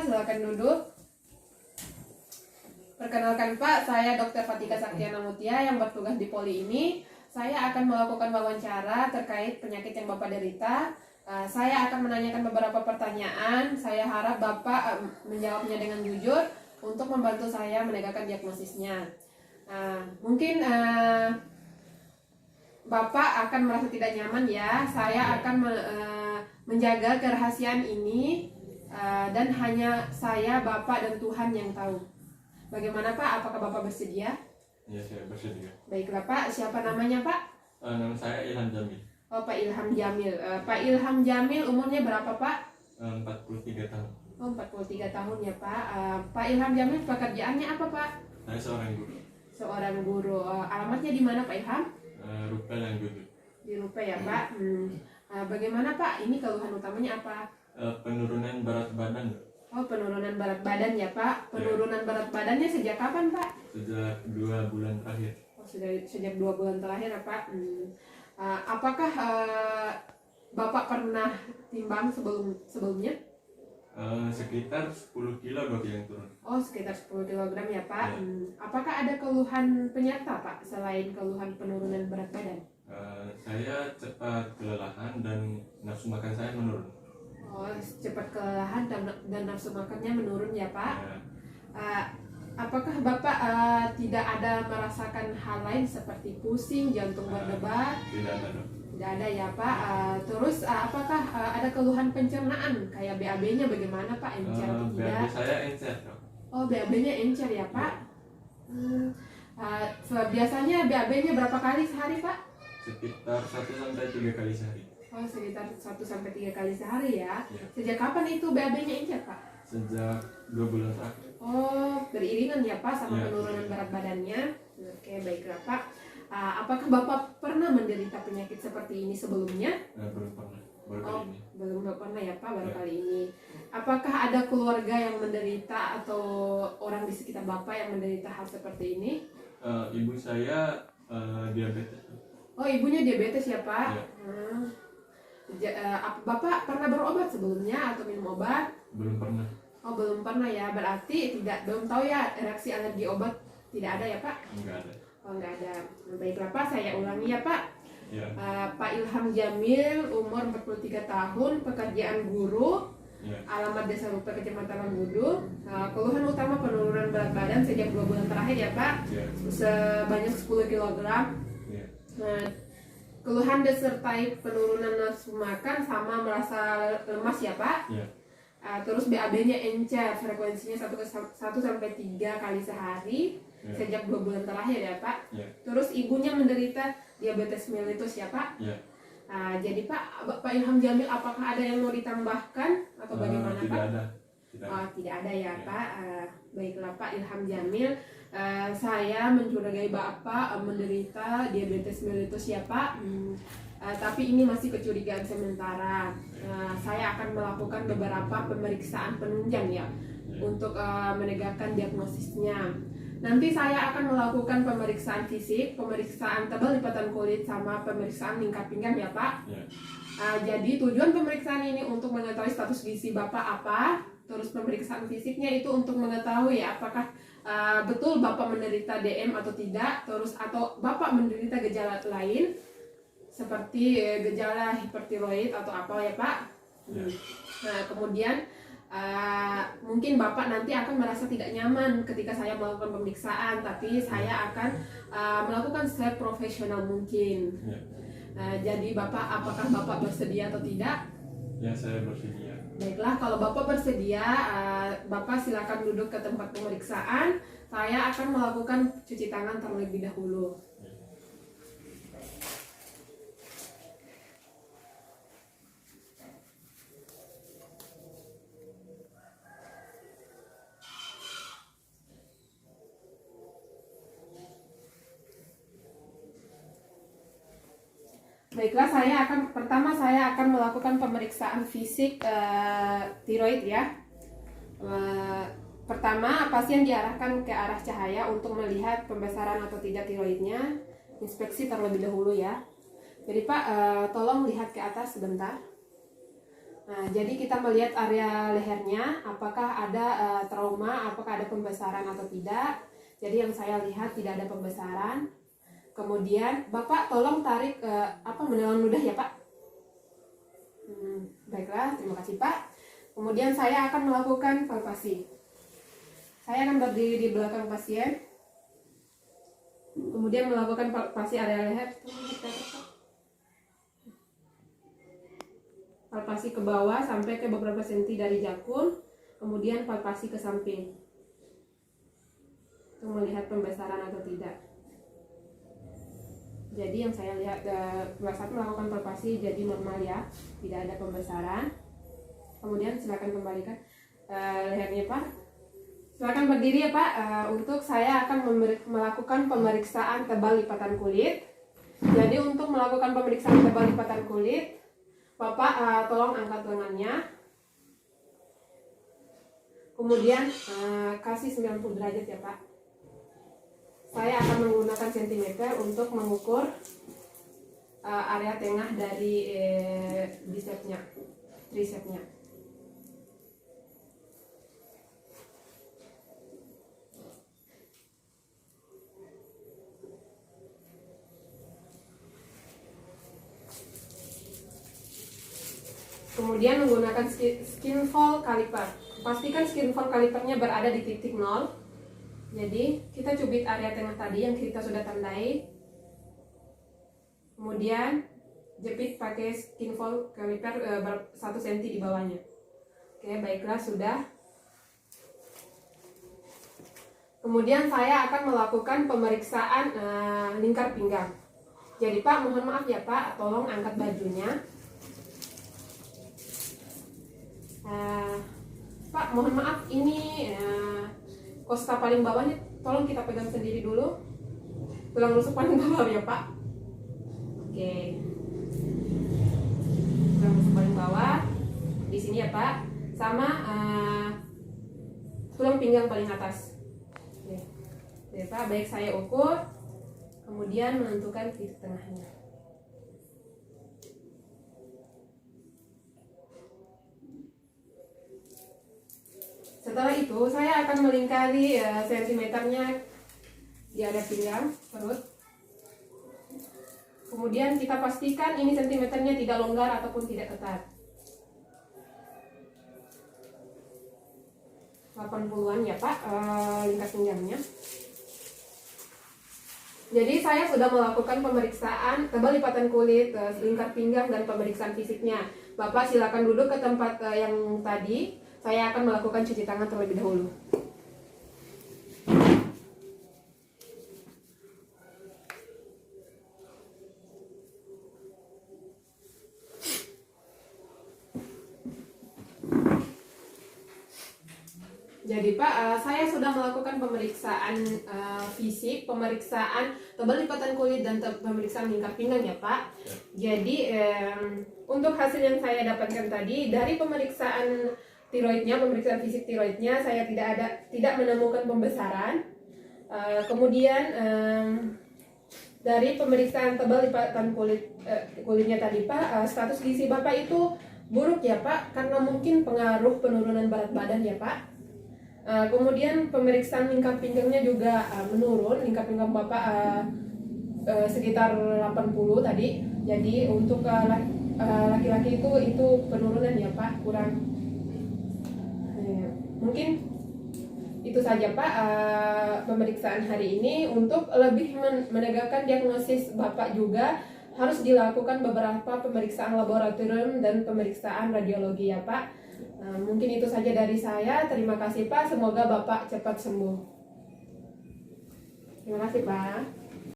silakan duduk. Perkenalkan Pak, saya Dr. Fatika Saktiana Mutia yang bertugas di Poli ini. Saya akan melakukan wawancara terkait penyakit yang Bapak derita. Saya akan menanyakan beberapa pertanyaan. Saya harap Bapak menjawabnya dengan jujur untuk membantu saya menegakkan diagnosisnya. Mungkin Bapak akan merasa tidak nyaman ya. Saya akan menjaga kerahasiaan ini dan hanya saya, Bapak, dan Tuhan yang tahu. Bagaimana Pak? Apakah Bapak bersedia? Ya, saya bersedia. Baiklah Pak, siapa namanya Pak? Nama saya Ilham Jamil. Oh, Pak Ilham Jamil. Pak Ilham Jamil umurnya berapa Pak? 43 tahun. Oh, 43 tahun ya Pak. Pak Ilham Jamil pekerjaannya apa Pak? Saya seorang guru. Seorang guru. Alamatnya di mana Pak Ilham? Rupel yang Gudu. Di Rupe ya Pak. Bagaimana Pak? Ini keluhan utamanya apa? Penurunan berat badan. Oh, penurunan berat badan ya Pak. Penurunan berat badannya sejak kapan Pak? Sejak 2 bulan terakhir. Oh, sejak 2 bulan terakhir ya Pak. Apakah Bapak pernah timbang sebelumnya? Sekitar 10 kilo bagi yang turun. Oh, sekitar 10 kg ya Pak. Ya. Apakah ada keluhan penyerta Pak selain keluhan penurunan berat badan? Saya cepat kelelahan dan nafsu makan saya menurun. Oh, cepat kelelahan dan nafsu makannya menurun ya Pak. Ya. Apakah Bapak tidak ada merasakan hal lain seperti pusing, jantung berdebar? Tidak ada dok. Tidak ada ya Pak. Terus apakah ada keluhan pencernaan kayak BAB-nya bagaimana Pak? Encer atau tidak? BAB saya encer dok. Oh, BAB-nya encer ya Pak. Biasanya BAB-nya berapa kali sehari Pak? Sekitar 1-3 kali sehari. Oh, sekitar 1-3 kali sehari ya. Ya. Sejak kapan itu BAB-nya encer Pak? Sejak 2 bulan terakhir. Oh, beriringan ya Pak sama Ya. penurunan berat badannya. Oke, baiklah Pak. Apakah Bapak pernah menderita penyakit seperti ini sebelumnya? Belum pernah. Baru Oh, kali ini. belum pernah ya Pak, baru Ya. kali ini. Apakah ada keluarga yang menderita atau orang di sekitar Bapak yang menderita hal seperti ini? Ibu saya diabetes. Oh, ibunya diabetes ya Pak? Ya. Bapak pernah berobat sebelumnya atau minum obat? Belum pernah. Oh, belum pernah ya, berarti belum tahu ya reaksi alergi obat tidak ada ya Pak? Enggak ada. Oh, enggak ada. Baiklah Pak, saya ulangi ya Pak. Ya. Pak Ilham Jamil, umur 43 tahun, pekerjaan guru, Ya. alamat Desa Rupe, Kecamatan Ranggudu. Keluhan utama penurunan berat badan sejak 2 bulan terakhir ya Pak, Ya. sebanyak 10 kg. Ya. Keluhan disertai penurunan nafsu makan sama merasa lemas ya Pak. Ya. Terus BAB-nya encer, frekuensinya 1-3 kali sehari. Ya. Sejak 2 bulan terakhir ya Pak. Ya. Terus ibunya menderita diabetes mellitus ya Pak. Ya. Jadi Pak Ilham Jamil, apakah ada yang mau ditambahkan atau bagaimana Tidak Pak? ada. Tidak ada. Tidak ada ya Ya. Pak. Baiklah Pak Ilham Jamil, saya mencurigai Bapak menderita diabetes mellitus ya Pak. Tapi ini masih kecurigaan sementara. Saya akan melakukan beberapa pemeriksaan penunjang ya untuk menegakkan diagnosisnya. Nanti saya akan melakukan pemeriksaan fisik, pemeriksaan tebal lipatan kulit, sama pemeriksaan lingkar pinggang ya Pak. Ya. Jadi tujuan pemeriksaan ini untuk mengetahui status gizi Bapak apa. Terus pemeriksaan fisiknya itu untuk mengetahui ya apakah betul Bapak menderita DM atau tidak. Terus atau Bapak menderita gejala lain seperti gejala hipertiroid atau apa ya Pak. Ya. Kemudian mungkin Bapak nanti akan merasa tidak nyaman ketika saya melakukan pemeriksaan, tapi saya akan melakukan profesional mungkin. Ya. Jadi apakah Bapak bersedia atau tidak? Ya, saya bersedia. Baiklah, kalau Bapak bersedia, Bapak silakan duduk ke tempat pemeriksaan. Saya akan melakukan cuci tangan terlebih dahulu. Baiklah, pertama saya akan melakukan pemeriksaan fisik tiroid ya. Pertama, pasien diarahkan ke arah cahaya untuk melihat pembesaran atau tidak tiroidnya. Inspeksi terlebih dahulu ya. Jadi Pak, tolong lihat ke atas sebentar. Nah, jadi kita melihat area lehernya, apakah ada trauma, apakah ada pembesaran atau tidak. Jadi yang saya lihat tidak ada pembesaran. Kemudian Bapak tolong tarik menelan ludah ya Pak. Baiklah, terima kasih Pak. Kemudian saya akan melakukan palpasi. Saya akan berdiri di belakang pasien. Kemudian melakukan palpasi area leher. Palpasi ke bawah sampai ke beberapa senti dari jakun. Kemudian palpasi ke samping. Untuk melihat pembesaran atau tidak. Jadi yang saya lihat saat melakukan palpasi jadi normal ya, tidak ada pembesaran. Kemudian silakan kembalikan lehernya Pak. Silakan berdiri ya Pak. Untuk saya akan melakukan pemeriksaan tebal lipatan kulit. Jadi untuk melakukan pemeriksaan tebal lipatan kulit, Bapak tolong angkat lengannya. Kemudian kasih 90 derajat ya Pak. Saya akan menggunakan sentimeter untuk mengukur area tengah dari bicepsnya, tricepsnya. Kemudian menggunakan skin fold caliper. Pastikan skin fold calipernya berada di titik 0. Jadi kita cubit area tengah tadi yang kita sudah tandai. Kemudian jepit pakai skin fold caliper 1 cm di bawahnya. Oke, baiklah sudah. Kemudian saya akan melakukan pemeriksaan lingkar pinggang. Jadi Pak, mohon maaf ya Pak, tolong angkat bajunya. Pak, mohon maaf ini kosta paling bawahnya tolong kita pegang sendiri dulu. Tulang rusuk paling bawah ya Pak. Oke. Tulang rusuk paling bawah di sini ya Pak. Sama tulang pinggang paling atas. Oke. Oke Pak, baik saya ukur. Kemudian menentukan titik tengahnya. Setelah itu saya akan melingkari sentimeternya di area pinggang perut. Kemudian kita pastikan ini sentimeternya tidak longgar ataupun tidak ketat. 80-an ya Pak, lingkar pinggangnya. Jadi saya sudah melakukan pemeriksaan tebal lipatan kulit, lingkar pinggang dan pemeriksaan fisiknya. Bapak silakan duduk ke tempat yang tadi. Saya akan melakukan cuci tangan terlebih dahulu. Jadi Pak, saya sudah melakukan pemeriksaan fisik, pemeriksaan tebal lipatan kulit dan pemeriksaan lingkar pinggang ya Pak. Jadi untuk hasil yang saya dapatkan tadi dari pemeriksaan tiroidnya, pemeriksaan fisik tiroidnya, saya tidak menemukan pembesaran. Kemudian dari pemeriksaan tebal lipatan kulitnya tadi Pak, status gizi Bapak itu buruk ya Pak, karena mungkin pengaruh penurunan berat badan ya Pak. Kemudian pemeriksaan lingkar pinggangnya juga menurun, lingkar pinggang Bapak sekitar 80 tadi. Jadi untuk laki-laki itu penurunan ya Pak, kurang. Mungkin itu saja Pak pemeriksaan hari ini. Untuk lebih menegakkan diagnosis Bapak juga harus dilakukan beberapa pemeriksaan laboratorium dan pemeriksaan radiologi ya Pak. Mungkin itu saja dari saya. Terima kasih Pak, semoga Bapak cepat sembuh. Terima kasih Pak.